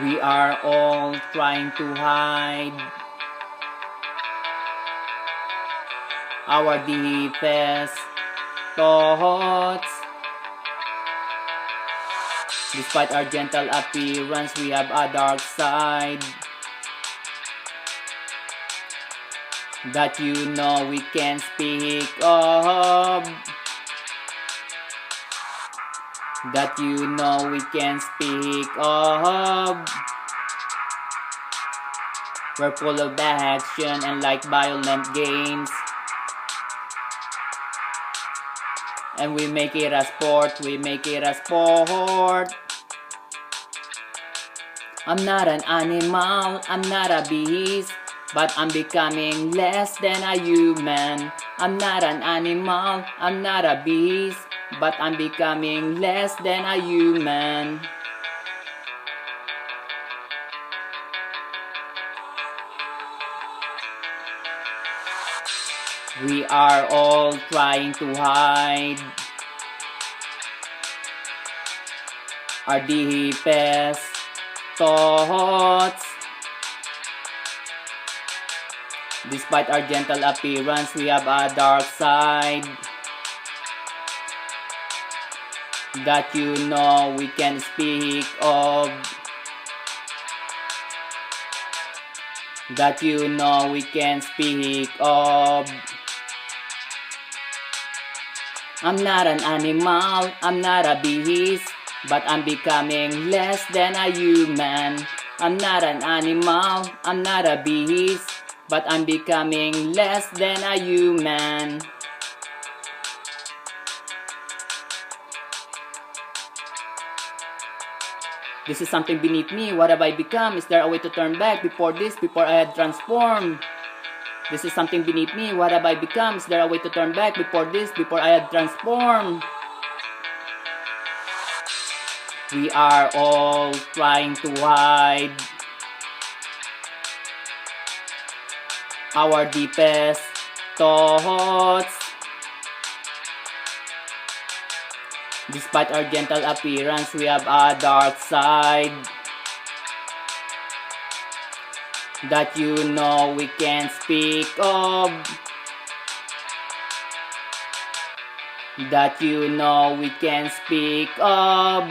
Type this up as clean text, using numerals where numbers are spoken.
We are all trying to hide our deepest thoughts. Despite our gentle appearance, we have a dark side that you know we can't speak of. That you know we can't speak of. We're full of action and like violent games. And we make it a sport, we make it a sport. I'm not an animal, I'm not a beast, but I'm becoming less than a human. I'm not an animal, I'm not a beast, but I'm becoming less than a human. We are all trying to hide our deepest thoughts. Despite our gentle appearance, we have a dark side that you know we can speak of. That you know we can speak of. I'm not an animal, I'm not a beast, but I'm becoming less than a human. I'm not an animal, I'm not a beast, but I'm becoming less than a human. This is something beneath me. What have I become? Is there a way to turn back before this, before I had transformed? This is something beneath me. What have I become? Is there a way to turn back before this, before I had transformed? We are all trying to hide our deepest thoughts. Despite our gentle appearance, we have a dark side that you know we can't speak of. That you know we can't speak of.